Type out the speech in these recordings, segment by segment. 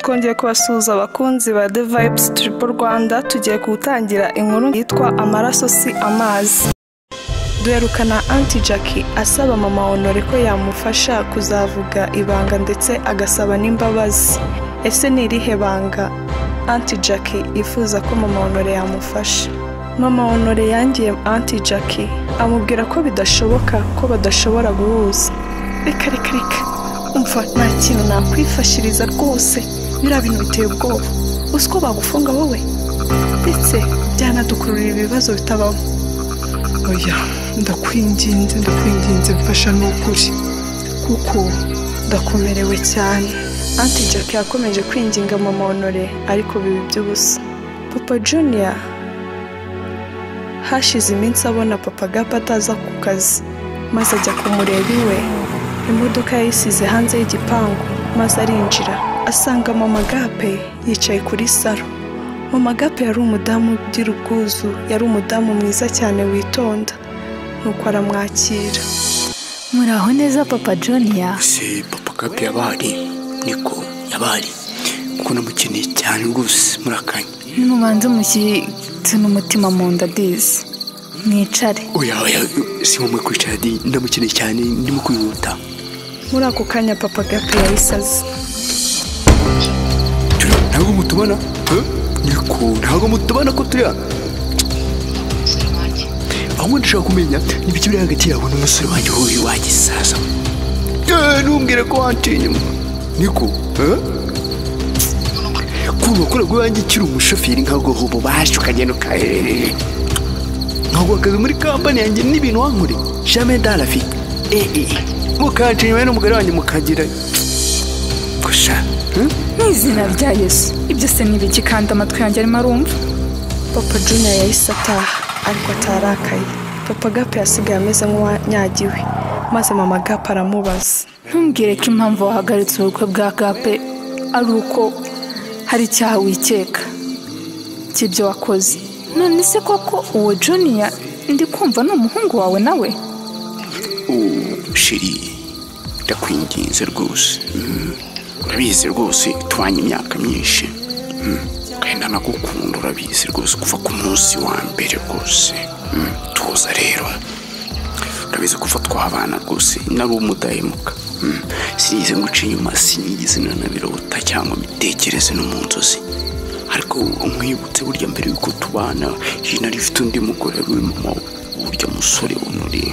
twongeye kubasuhuza abakunzi ba The Vibes Triple Rwanda. Tugiye gutangira inkuru yitwa Amaraso si amazi. Duherukana Auntie Jackie asaba mama Honore ko yamufasha kuzavuga ibanga ndetse agasaba n'imbabazi. Ese ni irihe banga Auntie Jackie yifuza ko mama Honore yamufasha? Mama Honore yangiye Auntie Jackie amubwira ko bidashoboka, ko badashobora guhuza. Reka umva nta kintu nakwifashiriza rwose, biriya bintu biteye ubwoba. Uzi ko bagufunga wowe ndetse byanadukururira ibibazo bitabaho. Oya, ndakwinginze mfasha n'ukuri kuko ndakomerewe cyane. Auntie Jackie yakomeje kwinginga mama Honore ariko bibi by'ubusa. Papa Junior hashize iminsi abona Papa Gapa ataza ku kazi, maze ajya kumureba iwe. Imodoka yayisize hanze y'igipangu, maze arinjira asanga Mama Gape yicaye kuri saro. Mama Gape yari umudamu ugira ubwuzu, yari umudamu mwiza cyane witonda, nuko aramwakira. Muraho neza Papa Junior? Si Papa Gape yabari, niko yabari, kuko namukeneye cyane rwose murakanye. Nimubanze mushyitse n'umutima mu nda disi, mwicare. Oya, si mumwe kwicara di, ndamukeneye cyane, ndimo kwihuta. Muri ako kanya Papa Gape yayisaze. Ntabwo mutubona? Niko, ntabwo mutubona ko turi hano? Ahubwo ndashaka kumenya ibiki biri hagati yawe n'umusore wanjye wowe wagisaza. Ntumbwire ko wantinya. Niko, kuba kuri gwanjye kiri umushoferi nkago hobo basho kageno kahe. Ntabwo akazi muri company yanjye n'ibintu wankore. Jamais dans la vie. Mukantinya n'umugore wanjye mukagira. Kusha. N'izina rya Yesu. Ibyo se nibiki kandi amatwi yanjye arimo arumva? Papa Junior yahise ataha ariko atarakaye. Papa Gape yasigaye ameze nk'uwanyagiwe, maze Mama Gape aramubaza. Ntumbwire ko impamvu wahagaritse ubukwe bwa Gape ari uko hari icyaha wikeka cy'ibyo wakoze. None se koko uwo Junior ndi kumva n'umuhungu wawe nawe? Shiri, ndakwinginze rwose. Urabizi rwose tubanye imyaka myinshi. Kandi nagukunda urabizi rwose kuva ku munsi wa mbere rwose. Tuza rero. Urabizi kuva twabana rwose nari umudahemuka. Sinize nguca inyuma, sinigeze nanabirota cyangwa mitekereze no mu nzozi. Ariko nkwibutse burya mbere yuko tubana, nari mfite undi mugore w'imama, burya musore Honore.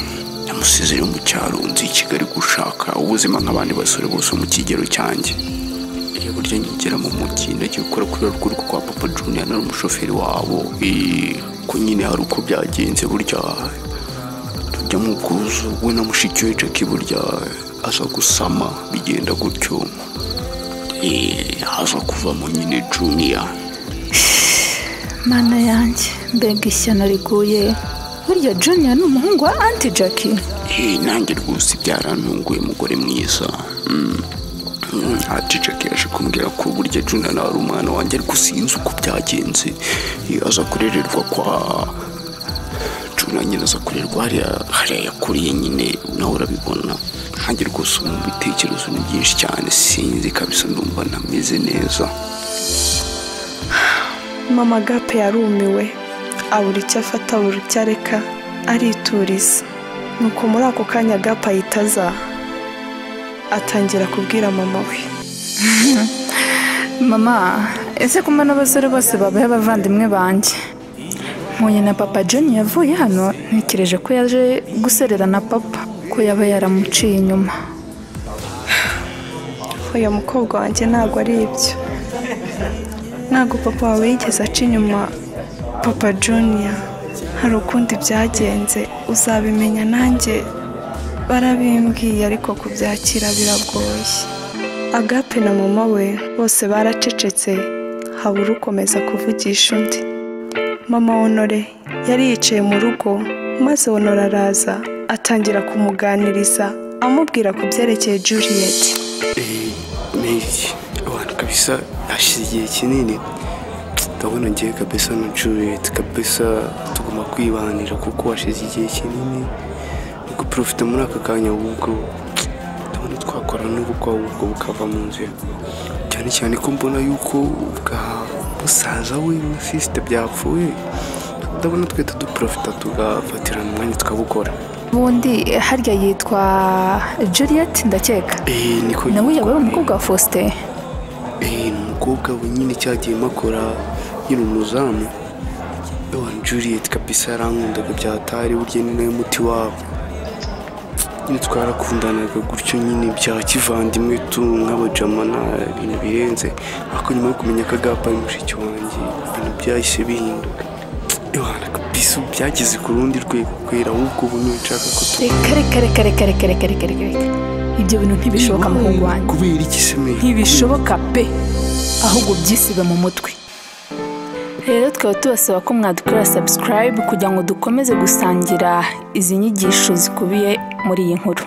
Namusezere mu cyaro nzi Kigali gushaka ubuzima nk'abandi basore bose mu kigero cyanjye. Burya ngigera mu mujyi ndagiye gukora kuri ruguru kwa Papa Junior na umushoferi wabo. Ko nyine hari uko byagenze burya tujya mu kuzu we na mushiki we Jackie burya aza gusama bigenda gutyo. Haza kuvamo nyine Junior. Mana yanjye, mbega ishyano riguye. Burya Junior ni umuhungu wa Auntie Jackie? Nanjye rwose byarantunguye mugore mwiza. Auntie Jackie yaje kumbwira ko burya Junior nawe ari umwana wanjye, ariko sinzi uko byagenze. Aza kurererwa kwa Junior, nyine aza kurerwa hariya yakuriye nyine, nawe urabibona. Nanjye rwose mu bitekerezo ni byinshi cyane, sinzi kabisa, ndumva ntameze neza. Mama Gape yarumiwe, abura icyo afata, abura icyo areka, arituriza. Nuko muri ako kanya Gape ayitaza atangira kubwira mama we. Mama, ese kumba n'abasore bose babaye abavandimwe banjye. Mpuye na Papa Junior yavuye hano, ntekereje ko yaje guserera na Papa, ko yaba yaramuciye inyuma. Oya mukobwa wanjye, ntabwo ari ibyo. Ntabwo Papa wawe yigeze aca inyuma Papa Junior. Hari ukundi byagenze, uzabimenya. Nanjye barabimbwiye ariko kubyakira biragoye. Agape na mama we bose baracecetse, habura ukomeza kuvugisha undi. Mama Honore yari yicaye mu rugo, maze Honore araza atangira kumuganiriza amubwira ku byerekeye Juliet. Meki, abantu kabisa hashize igihe kinini ndabona ngiye kabisa na Juliet kabisa tugomba kwibanira kuko hashize igihe kinini. Nuko profite muri aka kanya ubwo ndabona twakora n'ubukwa bukava mu nzira. cyane cyane ko mbona yuko bwa musaza we na sisite byapfuye, ndabona twe tuduprofita tugafatirana umwanya tukabukora. ubundi harya yitwa Juliet ndakeka niko nawe yabaye umukobwa wa Faustin. ni umukobwa we nyine cyagiye makora nyine umuzamu. Juliet kabisa yarankundaga byatari, burya ni nawe muti wabo. Nyine twarakundanaga gutyo nyine bya kivandimwe tu nk'abajamana, ibintu birenze. Ariko nyuma yo kumenya ko Agapa ari mushiki wanjye, ibintu byahise bihinduka. Yohana kabisa byageze ku rundi rwego kwera, ahubwo ubu nshaka ko reka ibyo bintu ntibishoboka muhungu wanjye. Kubera iki se me? Ntibishoboka pe, ahubwo byisibe mu mutwe. Rero twaba tubasaba ko mwadukorera subscribe kugira ngo dukomeze gusangira izi nyigisho zikubiye muri iyi nkuru.